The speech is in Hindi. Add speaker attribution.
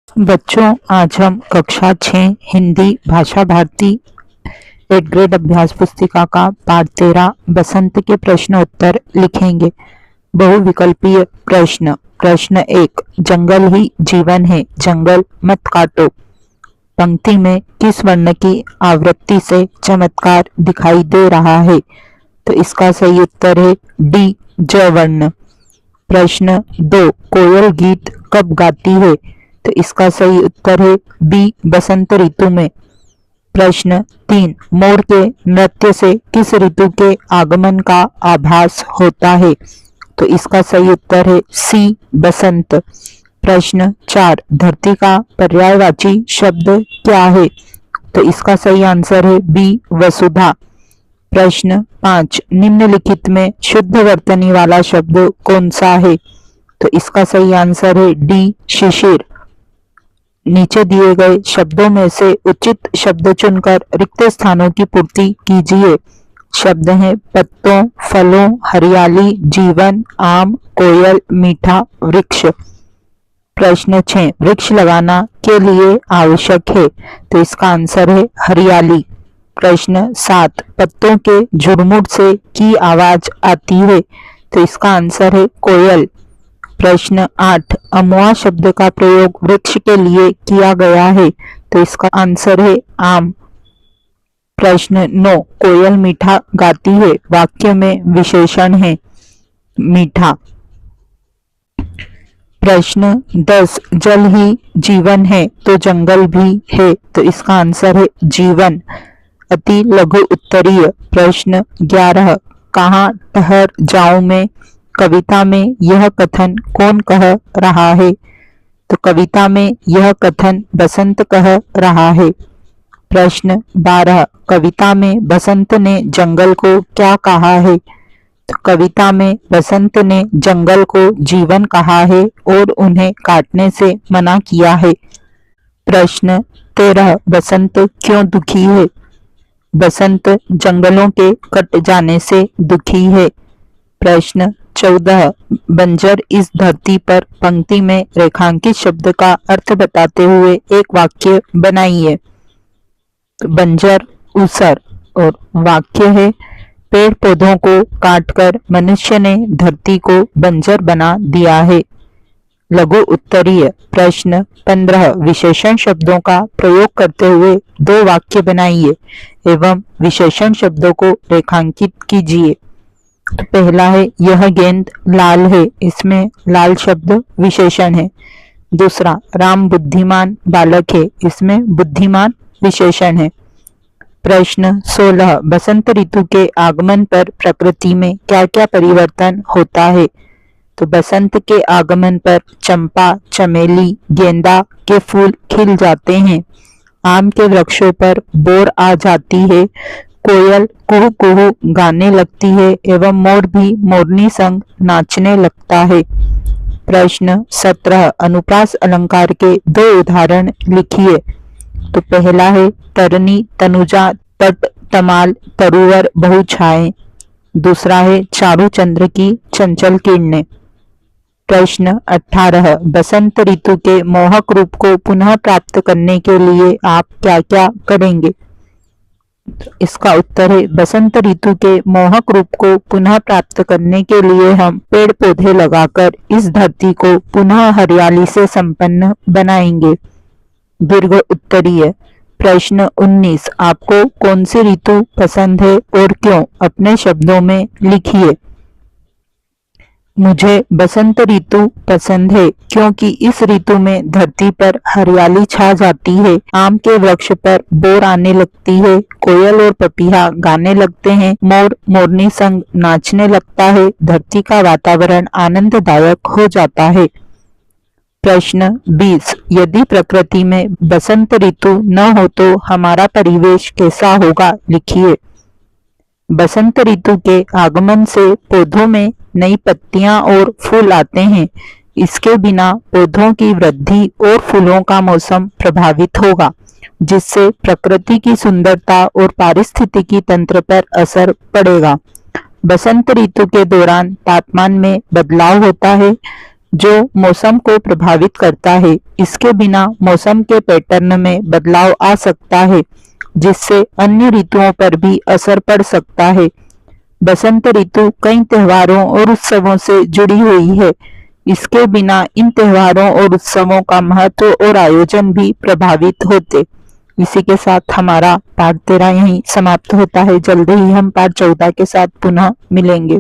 Speaker 1: बच्चों, आज हम कक्षा 6 हिंदी भाषा भारती 8th ग्रेड अभ्यास पुस्तिका का पाठ 13 बसंत के प्रश्न उत्तर लिखेंगे। बहुविकल्पीय प्रश्न। प्रश्न 1, जंगल ही जीवन है, जंगल मत काटो। पंक्ति में किस वर्ण की आवृत्ति से चमत्कार दिखाई दे रहा है? तो इसका सही उत्तर है डी, ज वर्ण। प्रश्न 2, कोयल गीत कब गाती है? तो इसका सही उत्तर है बी, बसंत ऋतु में। प्रश्न 3, मोर के नृत्य से किस ऋतु के आगमन का आभास होता है? तो इसका सही उत्तर है सी, बसंत। प्रश्न 4, धरती का पर्यायवाची शब्द क्या है? तो इसका सही आंसर है बी, वसुधा। प्रश्न 5, निम्नलिखित में शुद्ध वर्तनी वाला शब्द कौन सा है? तो इसका सही आंसर है डी, शिशिर। नीचे दिए गए शब्दों में से उचित शब्द चुनकर रिक्त स्थानों की पूर्ति कीजिए। शब्द हैं पत्तों, फलों, हरियाली, जीवन, आम, कोयल, मीठा, वृक्ष। प्रश्न 6, वृक्ष लगाना के लिए आवश्यक है? तो इसका आंसर है हरियाली। प्रश्न 7, पत्तों के झुरमुट से की आवाज आती है? तो इसका आंसर है कोयल। प्रश्न 8, अमुआ शब्द का प्रयोग वृक्ष के लिए किया गया है? तो इसका आंसर है आम। प्रश्न 9, कोयल मीठा गाती है, वाक्य में विशेषण है मीठा। प्रश्न 10, जल ही जीवन है तो जंगल भी है? तो इसका आंसर है जीवन। अति लघु उत्तरीय। प्रश्न 11, कहाँ ठहर जाऊं मैं? कविता में यह कथन कौन कह रहा है? तो कविता में यह कथन बसंत कह रहा है। प्रश्न 12, कविता में बसंत ने जंगल को क्या कहा है? तो कविता में बसंत ने जंगल को जीवन कहा है और उन्हें काटने से मना किया है। प्रश्न 13, बसंत क्यों दुखी है? बसंत जंगलों के कट जाने से दुखी है। प्रश्न 14, बंजर इस धरती पर पंक्ति में रेखांकित शब्द का अर्थ बताते हुए एक वाक्य बनाइए। बंजर ऊसर, और वाक्य है पेड़ पौधों को काटकर मनुष्य ने धरती को बंजर बना दिया है। लघु उत्तरीय। प्रश्न 15, विशेषण शब्दों का प्रयोग करते हुए 2 वाक्य बनाइए एवं विशेषण शब्दों को रेखांकित कीजिए। पहला है यह गेंद लाल है, इसमें लाल शब्द विशेषण है। दूसरा, राम बुद्धिमान बालक है, इसमें बुद्धिमान विशेषण है। प्रश्न 16, बसंत ऋतु के आगमन पर प्रकृति में क्या क्या परिवर्तन होता है? तो बसंत के आगमन पर चंपा, चमेली, गेंदा के फूल खिल जाते हैं। आम के वृक्षों पर बोर आ जाती है, कोयल कुहू कुहू गाने लगती है एवं मोर भी मोरनी संग नाचने लगता है। प्रश्न 17, अनुप्रास अलंकार के 2 उदाहरण लिखिए। तो पहला है तरनी तनुजा तट तमाल तरुवर बहु छाए। दूसरा है चारु चंद्र की चंचल किरणें। प्रश्न 18, बसंत ऋतु के मोहक रूप को पुनः प्राप्त करने के लिए आप क्या क्या करेंगे? इसका उत्तर है बसंत ऋतु के मोहक रूप को पुनः प्राप्त करने के लिए हम पेड़ पौधे लगाकर इस धरती को पुनः हरियाली से संपन्न बनाएंगे। दीर्घ उत्तरीय। प्रश्न 19, आपको कौन सी ऋतु पसंद है और क्यों? अपने शब्दों में लिखिए। मुझे बसंत ऋतु पसंद है क्योंकि इस ऋतु में धरती पर हरियाली छा जाती है, आम के वृक्ष पर बोर आने लगती है, कोयल और पपीहा गाने लगते हैं, मोर मोरनी संग नाचने लगता है, धरती का वातावरण आनंददायक हो जाता है। प्रश्न 20, यदि प्रकृति में बसंत ऋतु न हो तो हमारा परिवेश कैसा होगा? लिखिए। बसंत ऋतु के आगमन से पौधों में नई पत्तियां और फूल आते हैं। इसके बिना पौधों की वृद्धि और फूलों का मौसम प्रभावित होगा, जिससे प्रकृति की सुंदरता और पारिस्थितिकी तंत्र पर असर पड़ेगा। बसंत ऋतु के दौरान तापमान में बदलाव होता है, जो मौसम को प्रभावित करता है। इसके बिना मौसम के पैटर्न में बदलाव आ सकता है, जिससे अन्य ऋतुओं पर भी असर पड़ सकता है। बसंत ऋतु कई त्योहारों और उत्सवों से जुड़ी हुई है। इसके बिना इन त्योहारों और उत्सवों का महत्व और आयोजन भी प्रभावित होते। इसी के साथ हमारा पाठ 13 यहीं समाप्त होता है। जल्दी ही हम पाठ 14 के साथ पुनः मिलेंगे।